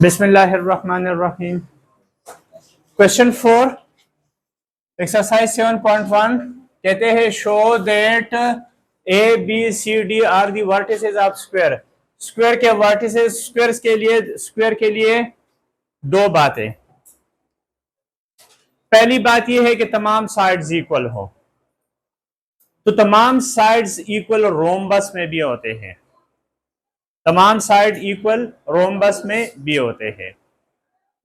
बिस्मिल्लाहिर्रहमानिर्रहीम। Question 4 exercise 7.1 कहते हैं show that A B C D are the vertices of square. Square के vertices square के लिए दो बातें। पहली बात यह है कि तमाम साइड्स इक्वल हो, तो तमाम साइड्स इक्वल रोम्बस में भी होते हैं, तमाम साइड इक्वल रोम्बस में भी होते हैं,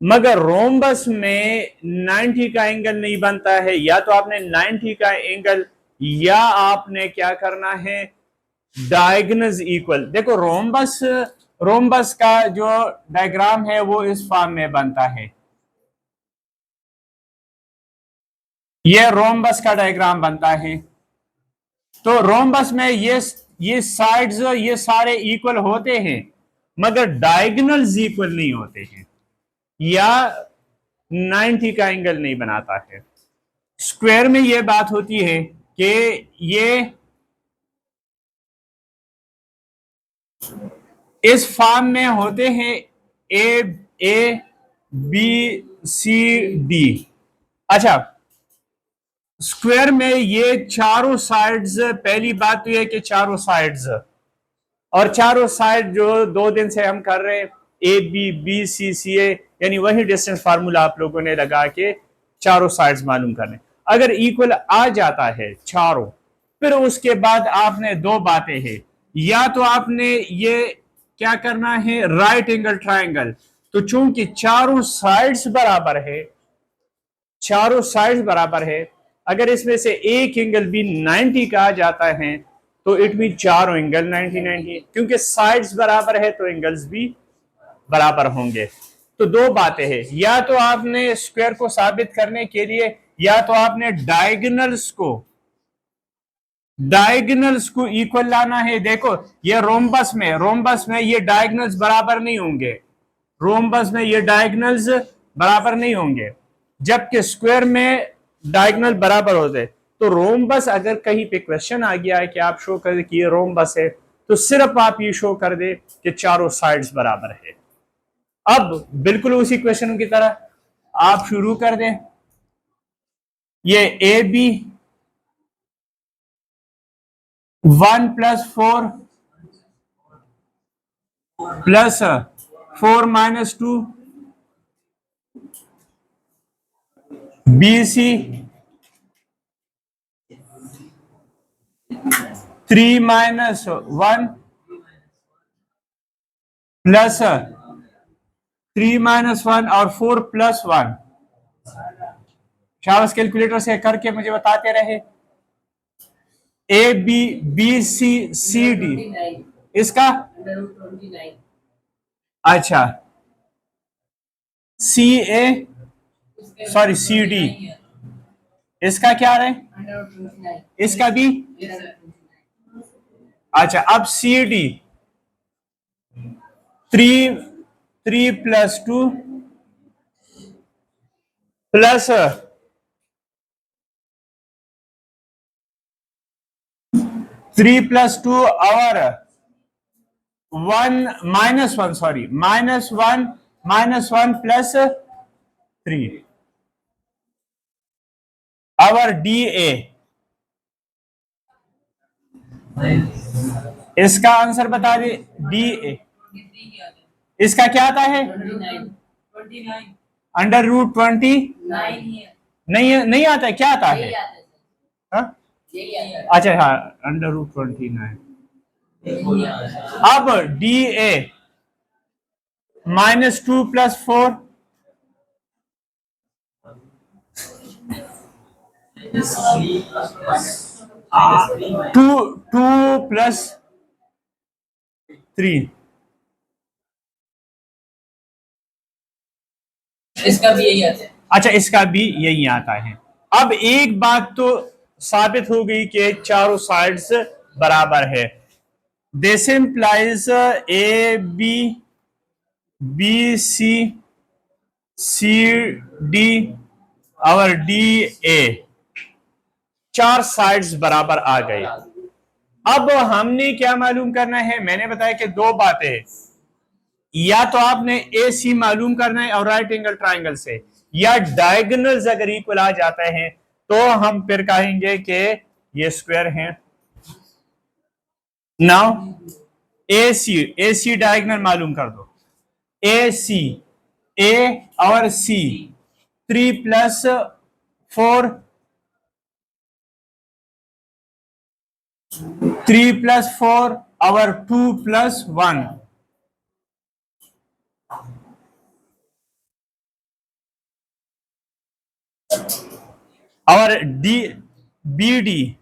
मगर रोम्बस में 90 का एंगल नहीं बनता है। या तो आपने 90 का एंगल या आपने क्या करना है, डायगोनल्स इक्वल। देखो रोम्बस का जो डायग्राम है वो इस फॉर्म में बनता है, ये रोम्बस का डायग्राम बनता है। तो रोम्बस में ये साइड्स ये सारे इक्वल होते हैं, मगर डायगोनल्स इक्वल नहीं होते हैं या 90 का एंगल नहीं बनाता है। स्क्वायर में यह बात होती है कि ये इस फॉर्म में होते हैं ए बी सी डी। अच्छा, स्क्वायर में ये चारों साइड्स, पहली बात तो यह कि चारों साइड्स, और चारों साइड जो 2 दिन से हम कर रहे हैं ए बी बी सी सी ए, यानी वही डिस्टेंस फार्मूला आप लोगों ने लगा के चारों साइड्स मालूम करने। अगर इक्वल आ जाता है चारों, फिर उसके बाद आपने दो बातें हैं। या तो आपने ये क्या करना है, राइट एंगल ट्रायंगल। तो चूंकि चारों साइड्स बराबर है, चारों साइड्स बराबर है, अगर इसमें से एक एंगल भी 90 का आ जाता है तो इट मीन चारों एंगल 90 क्योंकि साइड्स बराबर है तो एंगल्स भी बराबर होंगे। तो दो बातें हैं, या तो आपने स्क्वायर को साबित करने के लिए या तो आपने डायगोनल्स को इक्वल लाना है। देखो ये रोम्बस में ये डायगोनल्स बराबर नहीं होंगे, रोम्बस में ये डायगोनल्स बराबर नहीं होंगे, जबकि स्क्वायर में डायगोनल बराबर होते। तो रोम्बस, अगर कहीं पे क्वेश्चन आ गया है कि आप शो कर दे कि ये रोम्बस है, तो सिर्फ आप ये शो कर दे कि चारों साइड्स बराबर है। अब बिल्कुल उसी क्वेश्चन की तरह आप शुरू कर दें। ये ए बी 1 + 4 + 4 - 2 बी सी 3 - 1 + 3 - 1 और 4 + 1। शाबाश, कैलकुलेटर से करके मुझे बताते रहे। A B B C C D, इसका अच्छा सी ए सॉरी सी डी, इसका क्या रहे, इसका भी अच्छा। अब सी डी 3 + 2 प्लस 3 + 2 और 1 - 1 सॉरी -1 + 3 आवर डी ए। इसका आंसर बता दे, डी ए इसका क्या आता है, √20 नहीं आता है, क्या आता है, हाँ? अच्छा हाँ, √29। अब डी ए -2 + 4 2 + 3, इसका भी यही आता है। अच्छा इसका भी यही आता है। अब एक बात तो साबित हो गई कि चारों साइड्स बराबर है। This implies A B B C C D और डी ए, चार साइड्स बराबर आ गए। अब हमने क्या मालूम करना है, मैंने बताया कि दो बातें, या तो आपने ए सी मालूम करना है और राइट एंगल ट्राइंगल से, या डायगोनल्स अगर इक्वल आ जाते हैं तो हम फिर कहेंगे कि ये स्क्वायर है। नाउ ए सी डायगोनल मालूम कर दो। ए सी, ए और सी, 3 + 4, 3 + 4 और 2 + 1, और डी, बी डी,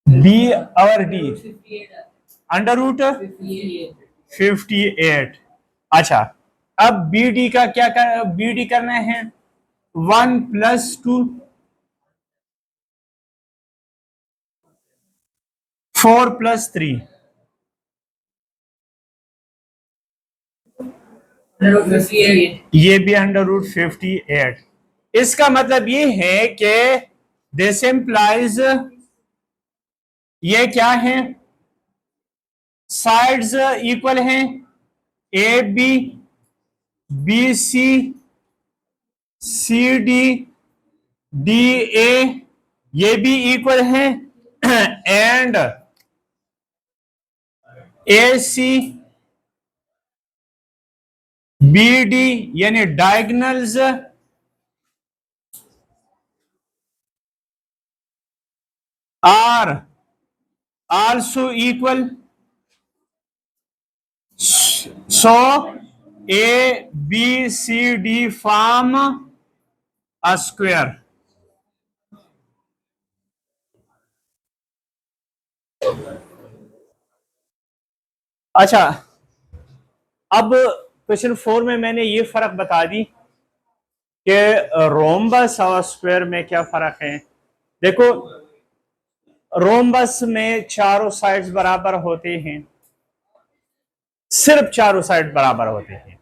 बी और डी √58। अच्छा, अब बी डी का क्या कर, बी डी करना है 1 + 2, 4 + 3, ये भी √58। इसका मतलब ये है कि दिस इंप्लाइज ये क्या है, साइड्स इक्वल हैं, A B, B C, C D, D A, ये भी इक्वल हैं and A C, B D यानी diagonals are also equal. So A B C D form a square. अच्छा, अब क्वेश्चन 4 में मैंने ये फर्क बता दी कि रोम्बस और स्क्वायर में क्या फर्क है। देखो, रोम्बस में चारों साइड्स बराबर होते हैं, सिर्फ चारों साइड बराबर होते हैं,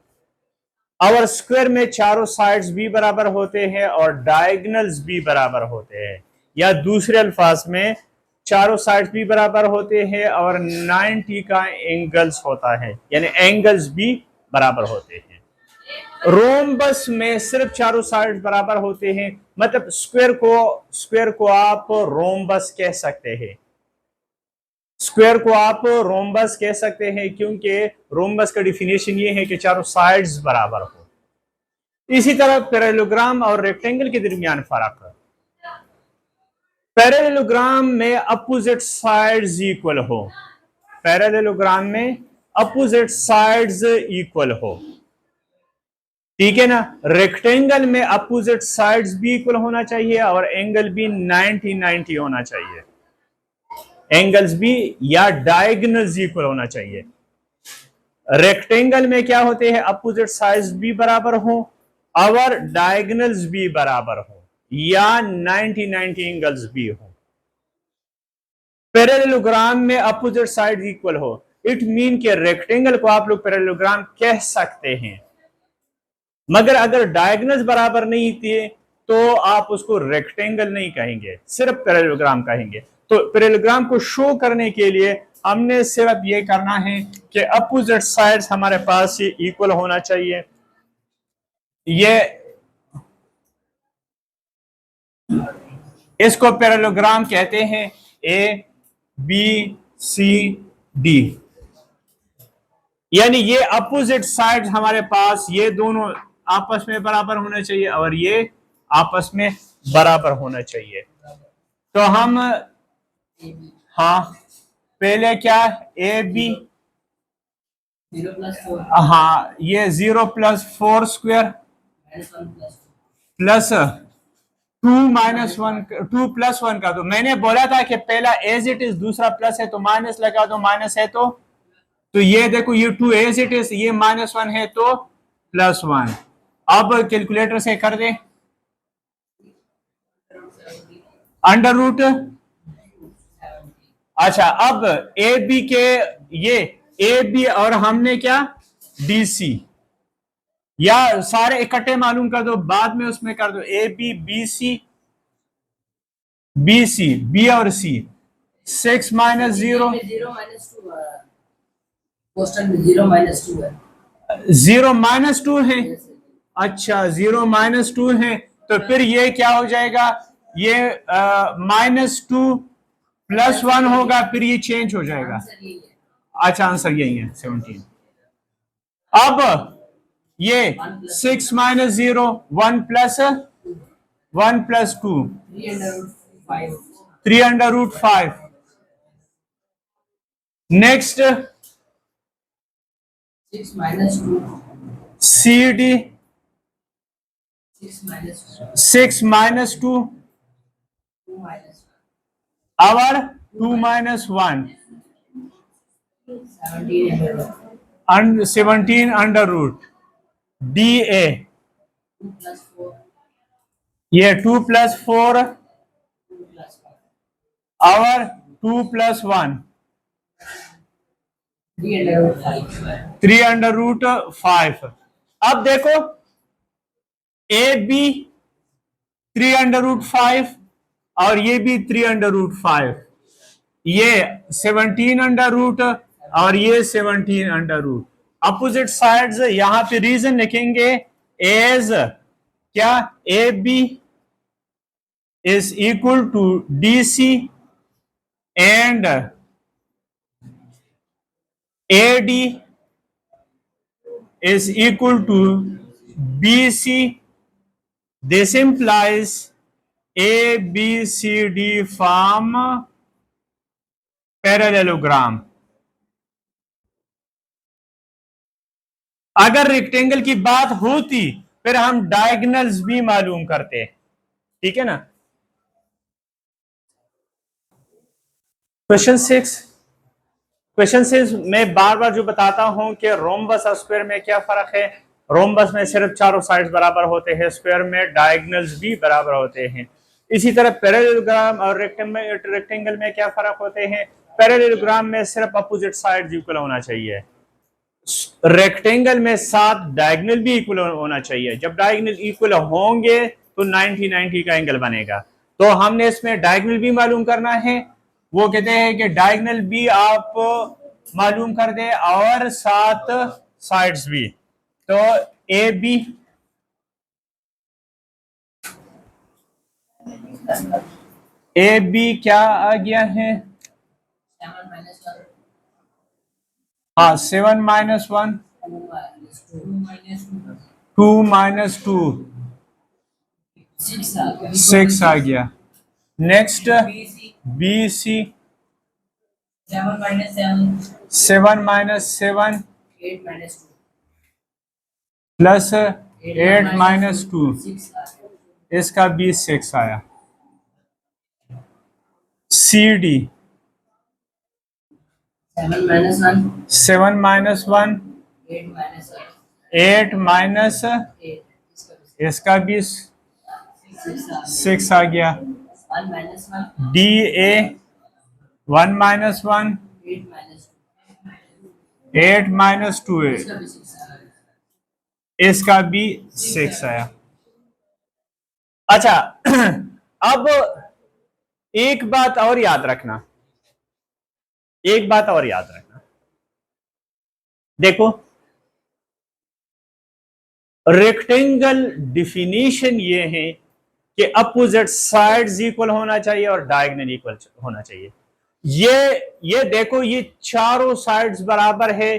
और स्क्वायर में चारों साइड्स भी बराबर होते हैं और डायगोनल्स भी बराबर होते हैं, या दूसरे अल्फाज में चारों साइड्स भी बराबर होते हैं और 90 का एंगल्स होता है, यानी एंगल्स भी बराबर होते हैं। रोम्बस में सिर्फ चारों साइड बराबर होते हैं, मतलब स्क्वायर को आप रोम्बस कह सकते हैं, स्क्वायर को आप रोम्बस कह सकते हैं, क्योंकि रोम्बस का डिफिनेशन ये है कि चारों साइड्स बराबर हो। इसी तरह पैरेललोग्राम और रेक्टेंगल के दरमियान फर्क है, पैरेललोग्राम में अपोजिट साइड्स इक्वल हो, पैरेललोग्राम में अपोजिट साइड्स इक्वल हो, ठीक है ना। रेक्टेंगल में अपोजिट साइड्स भी इक्वल होना चाहिए और एंगल भी 90-90 होना चाहिए, एंगल्स भी या डायगोनल्स इक्वल होना चाहिए। रेक्टेंगल में क्या होते हैं, अपोजिट साइड्स भी बराबर हो और डायगोनल्स भी बराबर हो, या 90-90 एंगल्स भी हो। पैरेललोग्राम में अपोजिट साइड इक्वल हो, इट मीन के रेक्टेंगल को आप लोग पैरेललोग्राम कह सकते हैं, मगर अगर डायगोनल्स बराबर नहीं थे तो आप उसको रेक्टेंगल नहीं कहेंगे, सिर्फ पैरेललोग्राम कहेंगे। तो पैरेललोग्राम को शो करने के लिए हमने सिर्फ ये करना है कि अपोजिट साइड्स हमारे पास इक्वल होना चाहिए। ये इसको पैरेललोग्राम कहते हैं, ए बी सी डी, यानी ये अपोजिट साइड्स हमारे पास ये दोनों आपस में बराबर होना चाहिए और ये आपस में बराबर होना चाहिए। तो हम, हाँ, पहले क्या, ए बी, हाँ, ये 0 + 4 स्क्वायर प्लस 2 - 1 का दो। मैंने बोला था कि पहला एज इट इज, दूसरा प्लस है तो माइनस लगा दो, माइनस है तो ये देखो, ये 2 एज इट इज, ये -1 है तो +1। अब कैलकुलेटर से कर दे, अंडर रूट, अच्छा, अब ए बी के, ये ए बी और हमने क्या, डी सी, या सारे इकट्ठे मालूम कर दो, बाद में उसमें कर दो, A B, B C, B C, B और सी, 6 - 0, क्वेश्चन में 0-2 है। 0-2 है। अच्छा, 0-2 है, तो फिर ये क्या हो जाएगा, ये -2 +1 होगा, फिर ये चेंज हो जाएगा। अच्छा, आंसर यही है 17। अब ये 6 - 0 1 + 2 3√5। Next 6-2 CD 6 - 2 our 2 - 1 and 17 under root DA, ये 2 + 4 our 2 + 1 3√5। अब देखो AB 3√5 और ये भी 3√5, ये 17 अंडर रूट और ये 17 अंडर रूट। अपोजिट साइड्स यहां पे रीजन लिखेंगे एज क्या, A B is equal to D C and A D is equal to B C. This implies A B C D form parallelogram. अगर rectangle की बात होती फिर हम डायगोनल्स भी मालूम करते, ठीक है ना। क्वेश्चन 6 मैं बार बार जो बताता हूं कि रोम्बस और स्क्वायर में क्या फर्क है। रोम्बस में सिर्फ चारों साइड्स बराबर होते हैं, स्क्वायर में डायगोनल्स भी बराबर होते हैं। इसी तरह पैरेललोग्राम और रेक्टेंगल में क्या फर्क होते हैं। पैरेललोग्राम में सिर्फ अपोजिट साइड्स इक्वल होना चाहिए, रेक्टेंगल में साथ डायगोनल भी इक्वल होना चाहिए। जब डायगोनल इक्वल होंगे तो 90-90 का एंगल बनेगा। तो हमने इसमें डायगोनल भी मालूम करना है। वो कहते हैं कि डायगोनल भी आप मालूम कर दे और साथ साइड्स भी। तो ए बी क्या आ गया है, हाँ 7 - 1 2 - 2 6 आ गया। नेक्स्ट बी सी 7 - 7 प्लस 8 - 2, इसका भी 6 आया। सी डी 7 - 1 8 माइनस इसका भी 6 आ गया। डी ए 1 - 1 8 - 2 इसका भी 6 आया। अच्छा अब एक बात और याद रखना, देखो रेक्टेंगल डिफिनीशन ये है कि अपोजिट साइड्स इक्वल होना चाहिए और डायगोनल इक्वल होना चाहिए। ये देखो ये चारों साइड्स बराबर है,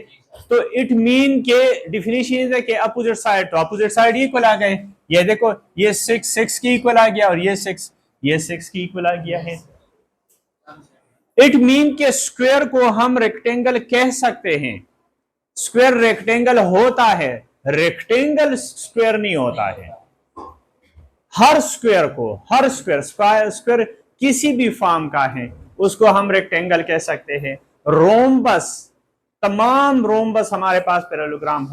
तो इट मीन के डिफिनीशन है कि अपोजिट साइड, तो अपोजिट साइड इक्वल आ गए। ये देखो ये 6 की इक्वल आ गया और ये 6 की इक्वल आ गया है। इट मीन के स्क्वायर को हम रेक्टेंगल कह सकते हैं। स्क्वायर रेक्टेंगल होता है, रेक्टेंगल स्क्वायर नहीं होता है। हर स्क्वायर किसी भी फॉर्म का है उसको हम रेक्टेंगल कह सकते हैं। रोम्बस, तमाम रोम्बस हमारे पास पैरेललोग्राम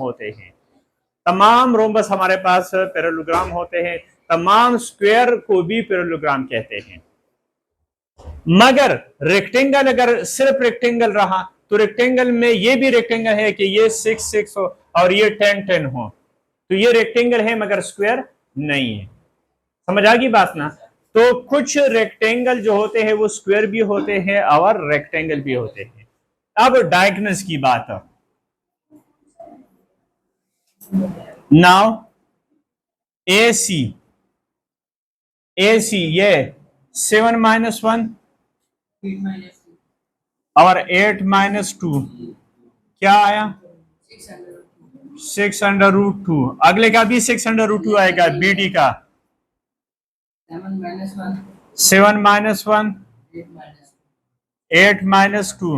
होते हैं, तमाम स्क्वायर को भी पैरेललोग्राम कहते हैं। मगर रेक्टेंगल अगर सिर्फ रेक्टेंगल रहा तो रेक्टेंगल में ये भी रेक्टेंगल है कि ये 6 हो और ये 10 हो, तो ये रेक्टेंगल है मगर स्क्वायर नहीं है। समझ आ गई बात ना। तो कुछ रेक्टेंगल जो होते हैं वो स्क्वायर भी होते हैं और रेक्टेंगल भी होते हैं। अब डायगोनल्स की बात है। नाउ AC ये 7 minus 1 8 minus 2. और 8 minus 2 क्या आया? 6 under root 2. 6 under root 2। अगले का भी 6 अंडर रूट 2 आएगा, BD का 7 minus 1. 7 minus 1 8 minus 8 minus 2,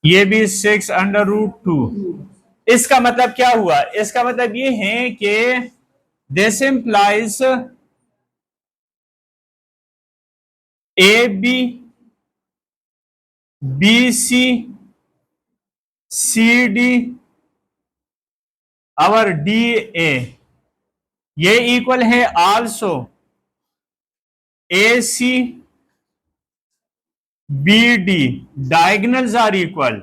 ये भी 6 अंडर रूट 2। 2. इसका मतलब क्या हुआ? इसका मतलब ये है कि this implies AB BC CD और DA ये इक्वल है also AC BD, diagonals are equal.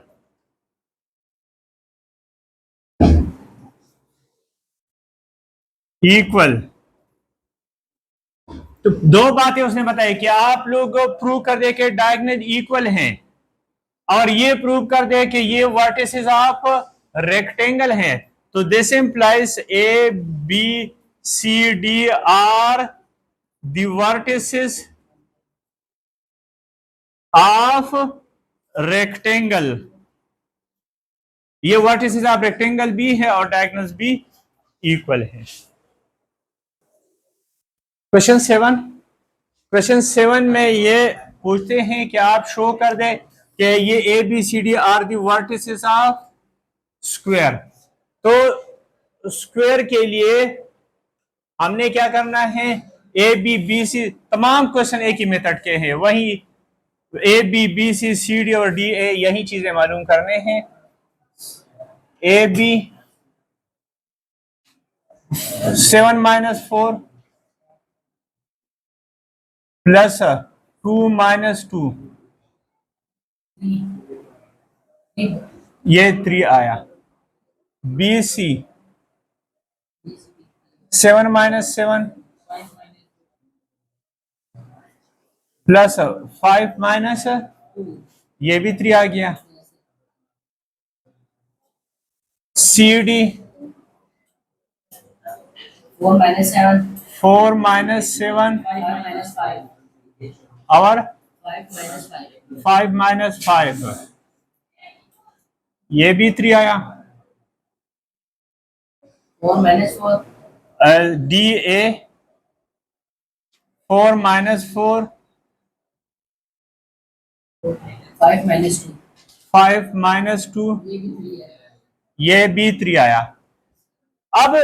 तो दो बातें उसने बताई कि आप लोग प्रूव कर दे कि डायगोनल इक्वल हैं और ये प्रूव कर दे कि ये वर्टिसेस ऑफ रेक्टेंगल हैं। तो this implies A B C D are the vertices of rectangle. ये वर्टिसेस ऑफ रेक्टेंगल भी है और डायगोनल्स भी इक्वल है। क्वेश्चन 7 में ये पूछते हैं कि आप शो कर दे कि ये A B C D are the vertices of square. तो स्क्वायर के लिए हमने क्या करना है? ए बी बी सी, तमाम क्वेश्चन एक ही मेथड के हैं, वही A B B C C D और डी ए, यही चीजें मालूम करने हैं। A B 7 minus 4 plus 2 minus 2, 3. 3. ये 3 आया। B C 7 minus 7 5 minus plus 5 minus 2. ये भी 3 आ गया। C D 4 minus 7. 4 minus 7 5 minus 5. और 5 minus 5. 5 minus 5, ये भी 3 आया। 4 minus 4. D A 4 minus 4 5 minus 2. 5 minus 2, ये भी 3 है. ये भी 3 आया। अब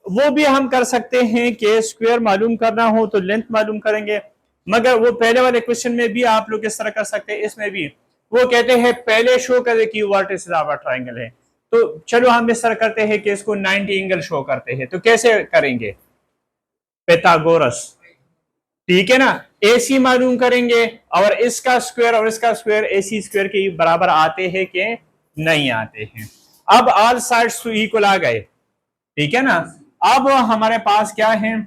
वो भी हम कर सकते हैं कि स्क्वायर मालूम करना हो तो लेंथ मालूम करेंगे, मगर वो पहले वाले क्वेश्चन में भी आप लोग इस तरह कर सकते हैं। इसमें भी वो कहते हैं पहले शो करे कि वर्टिसेस ऑफ अ ट्रायंगल है। तो चलो हम इस तरह करते हैं कि इसको 90 एंगल शो करते हैं। तो कैसे करेंगे? पिथागोरस, ठीक है ना। AC मालूम करेंगे और इसका स्क्वायर AC स्क्वायर के बराबर आते हैं कि नहीं आते हैं। अब ऑल साइड्स टू इक्वल आ गए, ठीक है ना। अब हमारे पास क्या है?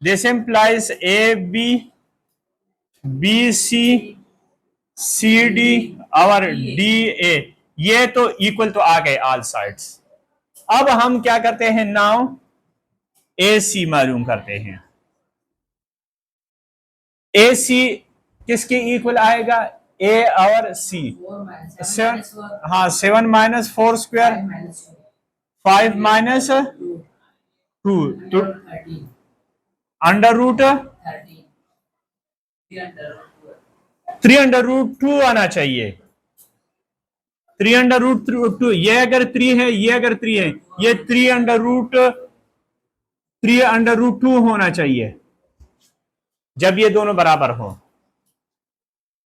This implies A B B C C D और डी ए, ये तो इक्वल तो आ गए ऑल साइड्स। अब हम क्या करते हैं? नाउ ए सी मालूम करते हैं। ए सी किसके इक्वल आएगा? ए और सी। 4 minus 7 minus 4. हाँ 7 minus 4 स्क्वायर 5 minus 2. 5 minus 2. 2 तो 13. Under root 13. 3 under root 2. 3 under root 2 आना चाहिए। 3 अंडर रूट 2, ये अगर 3 है, ये अगर 3 है, ये 3 अंडर रूट 2 होना चाहिए जब ये दोनों बराबर हो।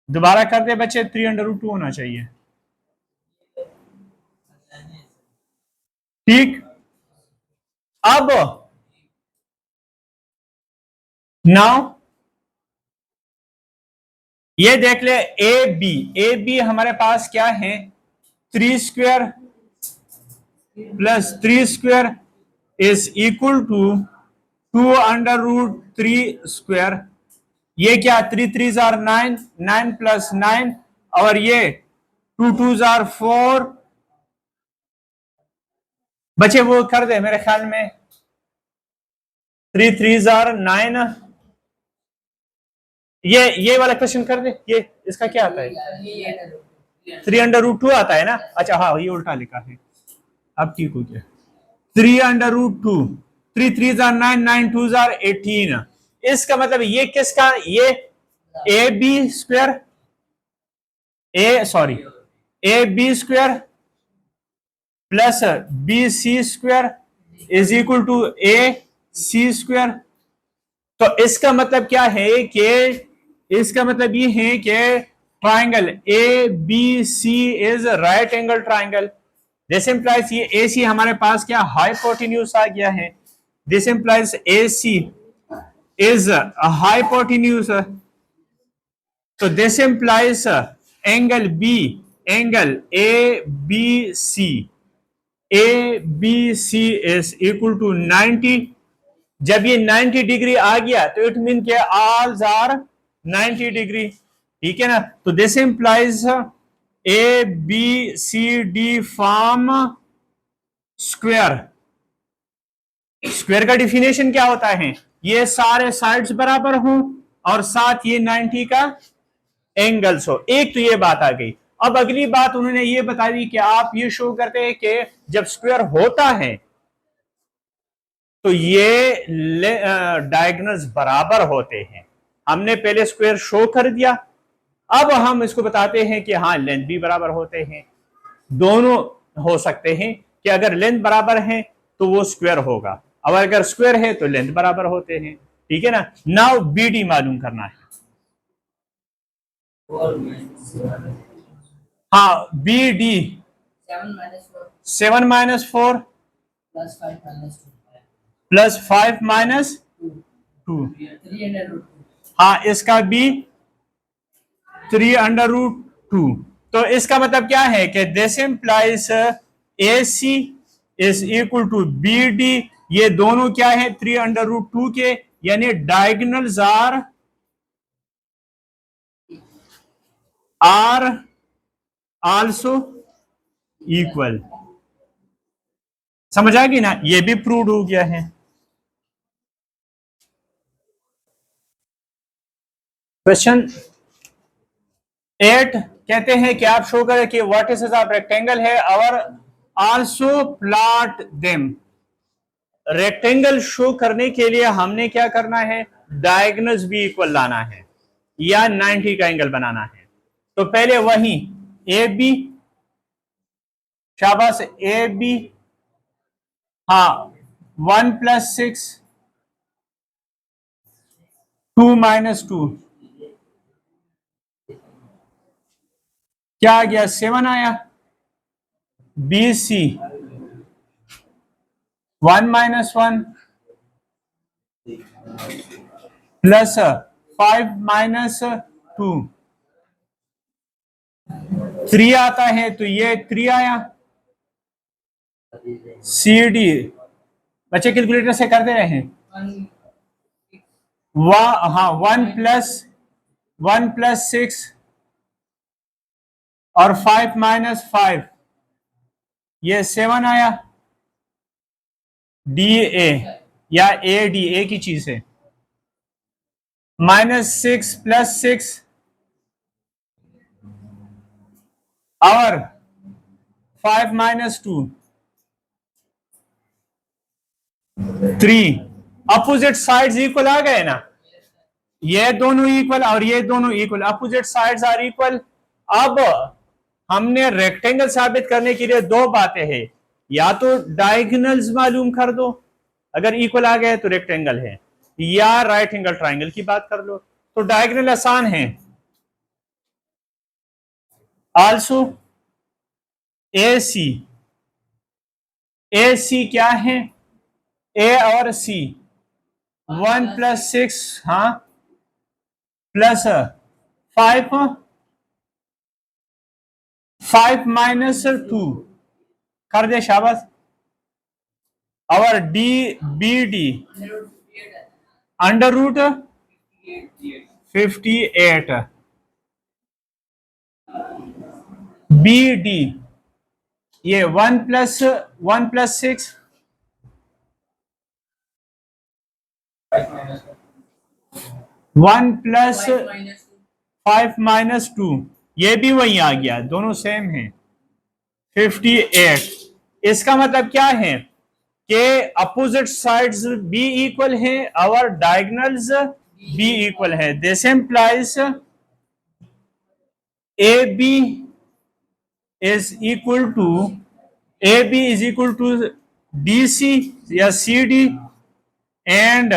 दोबारा कर दे बच्चे, 3 अंडर रूट 2 होना चाहिए, ठीक। अब नाउ ये देख ले, ए बी हमारे पास क्या है? 3 square plus 3 square is equal to 2 under root 3 square. ये क्या? 3 3 आर 9, 9 प्लस 9 और ये 2 2 आर 4 बच्चे वो कर दे मेरे ख्याल में 3 3 9। ये वाला क्वेश्चन कर दे। ये इसका क्या आता है? 3√2 आता है ना। अच्छा हाँ ये उल्टा लिखा है। अब ठीक हो गया। 3√2 3 3 9 9 2 18। इसका मतलब ये किसका? ये A B square A B square plus B C square is equal to A C square. तो इसका मतलब क्या है कि इसका मतलब ये है कि triangle A B C is right angle triangle. This implies ये ए सी हमारे पास क्या हाइपोटेन्यूज आ गया है। This implies A C is hypotenuse. तो this implies angle A B C is equal to 90। जब ये 90 डिग्री आ गया तो इट मीन के ऑल आर 90 डिग्री। ठीक है ना। तो this implies A B C D form square. Square का डिफिनेशन क्या होता है? ये सारे साइड्स बराबर हों और साथ ये 90 का एंगल्स हो। एक तो ये बात आ गई। अब अगली बात उन्होंने ये बता दी कि आप ये शो करते हैं कि जब स्क्वायर होता है तो ये डायगोनल्स बराबर होते हैं। हमने पहले स्क्वायर शो कर दिया। अब हम इसको बताते हैं कि हाँ लेंथ भी बराबर होते हैं। दोनों हो सकते हैं कि अगर लेंथ बराबर है तो वो स्क्वायर होगा, और अगर स्क्वायर है तो लेंथ बराबर होते हैं। ठीक है ना। नाउ बी डी मालूम करना है। हाँ बी डी 7 - 4 प्लस 5 - 2। हाँ इसका भी 3√2। तो इसका मतलब क्या है कि this implies A C is equal to B D. ये दोनों क्या है? 3√2 के, यानी डायगोनल्स आर आल्सो इक्वल। समझ आ गई ना। ये भी प्रूव हो गया है। क्वेश्चन 8 कहते हैं कि आप शो करें कि वर्टिसेस ऑफ रेक्टेंगल है और also plot them. Rectangle show करने के लिए हमने क्या करना है? डायगोनल्स भी इक्वल लाना है या 90 का एंगल बनाना है। तो पहले वही ए बी, शाबाश ए बी, हाँ 1 + 6 2 - 2 क्या आ गया? 7 आया। बी सी 1 - 1 प्लस 5 - 2 3 आता है तो ये 3 आया। सी डी बच्चे कैलकुलेटर से करते रहे। हाँ 1 + 6 और 5 - 5 ये 7 आया। डी ए या ए डी ए की चीज है। -6 + 6 और 5 - 2 3। अपोजिट साइड्स इक्वल आ गए ना। ये दोनों इक्वल और ये दोनों equal, opposite sides are equal. अब हमने रेक्टेंगल साबित करने के लिए दो बातें हैं। या तो डायगोनल्स मालूम कर दो, अगर इक्वल आ गए तो रेक्टेंगल है, या राइट एंगल ट्राइंगल की बात कर लो। तो डायगोनल आसान है। आल्सो ए सी क्या है? ए और सी 1 + 6 हाँ प्लस 5 - 2 कर दे शाबाश। और D B D √58 B D ये 1 + 6 1 प्लस 5 minus 2. 5 - 2 ये भी वही आ गया, दोनों सेम हैं 58। इसका मतलब क्या है कि अपोजिट साइड्स बी इक्वल है और डायगोनल्स बी इक्वल है। This implies A B is equal to D C या C D and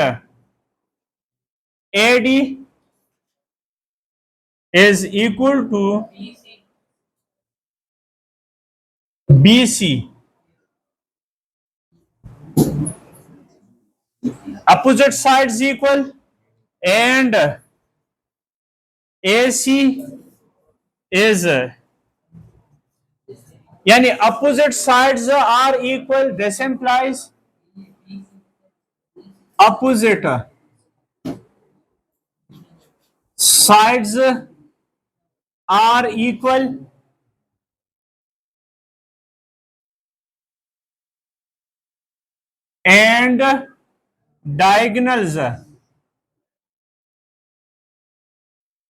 A D is equal to BC. BC. Opposite sides equal and AC is यानी opposite sides are equal. This implies opposite sides are equal and diagonals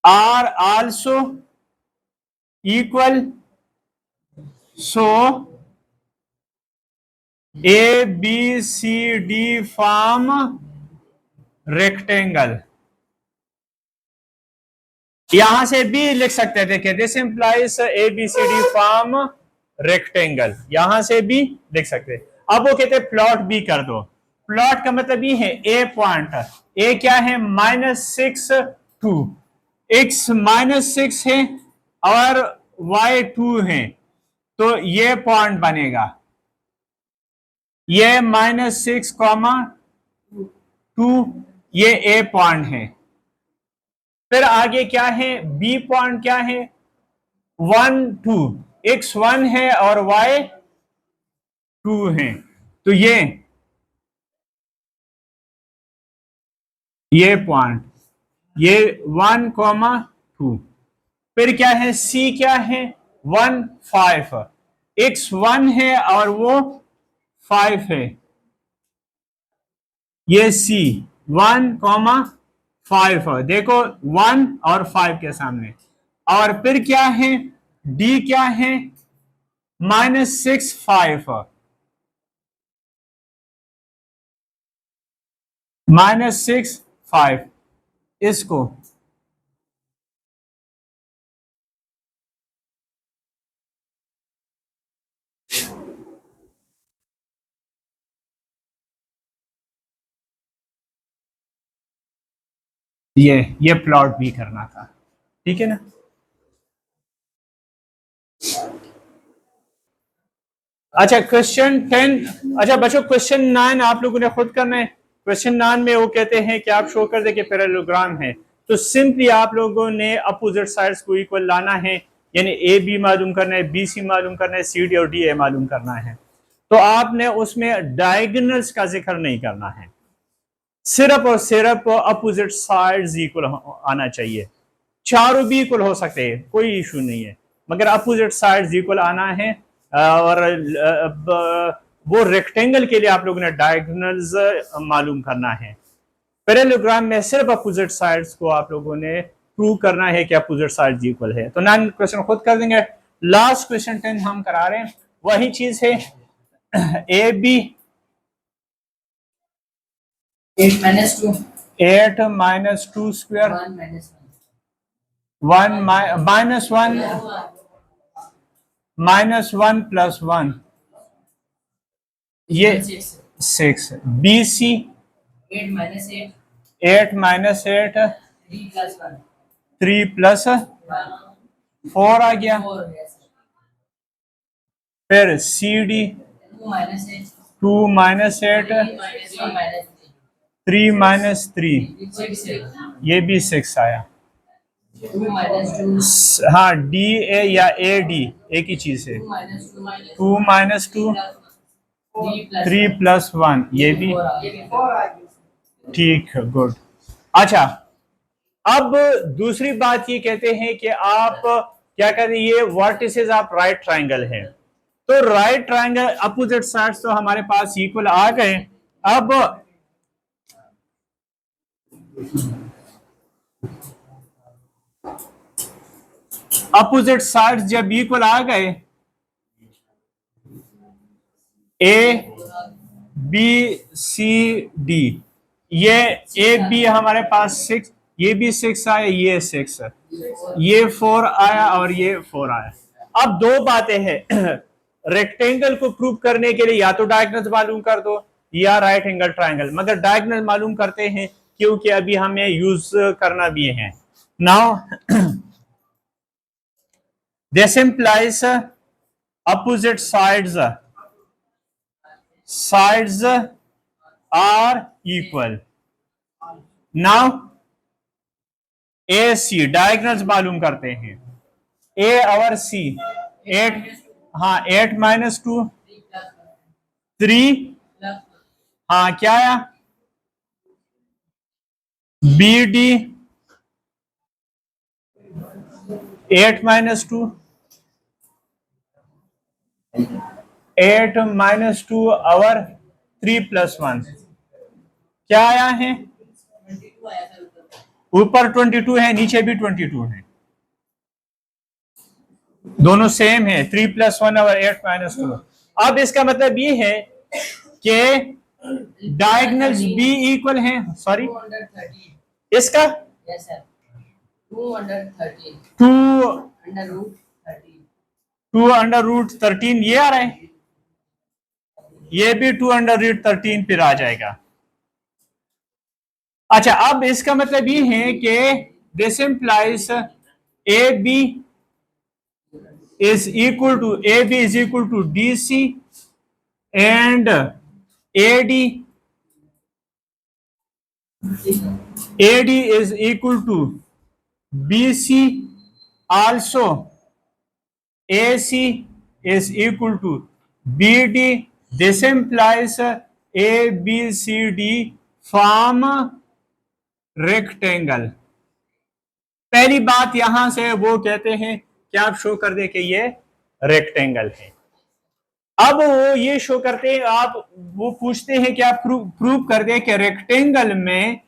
are also equal. So A B C D form rectangle. यहां से भी लिख सकते थे कि this implies A B C D form rectangle, यहां से भी लिख सकते। अब वो कहते प्लॉट भी कर दो। प्लॉट का मतलब ये है ए पॉइंट, ए क्या है -6 2, x -6 है और y 2 है, तो ये पॉइंट बनेगा, ये -6, 2 ये ए पॉइंट है। फिर आगे क्या है, बी पॉइंट क्या है 1 2, x 1 है और y 2 है, तो ये पॉइंट ये 1 2। फिर क्या है, सी क्या है 1 5, x 1 है और वो 5 है, ये सी 1 5 देखो 1 और 5 के सामने। और फिर क्या है, डी क्या है -6 5, -6 5 इसको ये प्लॉट भी करना था, ठीक है ना। अच्छा क्वेश्चन 10, अच्छा बच्चों क्वेश्चन 9 आप लोगों ने खुद करना है। क्वेश्चन 9 में वो कहते हैं कि आप शो कर दे कि पैरेललोग्राम है, तो सिंपली आप लोगों ने अपोजिट साइड्स को इक्वल लाना है, यानी ए बी मालूम करना है, बी सी मालूम करना है, सी डी और डी ए मालूम करना है। तो आपने उसमें डायगोनल्स का जिक्र नहीं करना है, सिर्फ और सिर्फ अपोजिट साइड्स इक्वल आना चाहिए। चारों भी इक्वल हो सकते हैं, कोई इशू नहीं है, मगर अपोजिट साइड्स इक्वल आना है। और वो रेक्टेंगल के लिए आप लोगों ने डायगोनल्स मालूम करना है। पैरेललोग्राम में सिर्फ अपोजिट साइड्स को आप लोगों ने प्रूव करना है कि अपोजिट साइड्स इक्वल है। तो 9 क्वेश्चन खुद कर देंगे। लास्ट क्वेश्चन 10 हम करा रहे हैं, वही चीज है A B 8 minus 2. 8 - 2 square 1 minus 1 -1 -1 + 1 ये 6। B C 8 minus 8. 8 - 8 3 plus 1. 3 + 4 आ गया। 4. Yes. फिर सी डी 2 minus 8. 2 - 8 3 minus 3. 3 - 3 6. ये भी 6 आया। 2 minus 2. हाँ डी ए या ए डी एक ही चीज है। 2 minus 2. 2 - 2 3 + 1 ये भी 4. ठीक, गुड। अच्छा अब दूसरी बात ये कहते हैं कि आप क्या कहते हैं, ये वर्टिसेस ऑफ राइट ट्रायंगल है। तो राइट ट्रायंगल अपोजिट साइड्स तो हमारे पास इक्वल आ गए। अब अपोजिट साइड्स जब इक्वल आ गए, ए बी सी डी, ये ए बी हमारे पास 6, ये भी 6 आया, ये 6 है, ये 4 आया और ये 4 आया। अब दो बातें हैं रेक्टेंगल को प्रूव करने के लिए या तो डायगोनल मालूम कर दो या राइट एंगल ट्रायंगल, मगर डायगोनल मालूम करते हैं क्योंकि अभी हमें यूज करना भी है। Now this implies opposite sides are equal. Now AC diagonals मालूम करते हैं। A और C 8, हाँ 8 - 2 3, हाँ क्या आया BD 8 - 2 8 - 2 और 3 + 1 क्या आया है? 22 आया था ऊपर 22 है, नीचे भी 22 है, दोनों सेम है, 3 + 1 और 8 - 2। अब इसका मतलब ये है कि डायगोनल्स भी इक्वल हैं। सॉरी 213। इसका यस सर 213 2 √13 ये आ रहा है, ये भी 2√13 फिर आ जाएगा। अच्छा, अब इसका मतलब ये है कि this implies A B is equal to AB is equal to DC and AD is equal to BC, also AC is equal to BD. This implies ABCD form rectangle. पहली बात यहां से वो कहते हैं कि आप शो कर दे कि ये रेक्टेंगल है। अब वो ये शो करते हैं, आप वो पूछते हैं कि आप प्रूव कर दे कि रेक्टेंगल में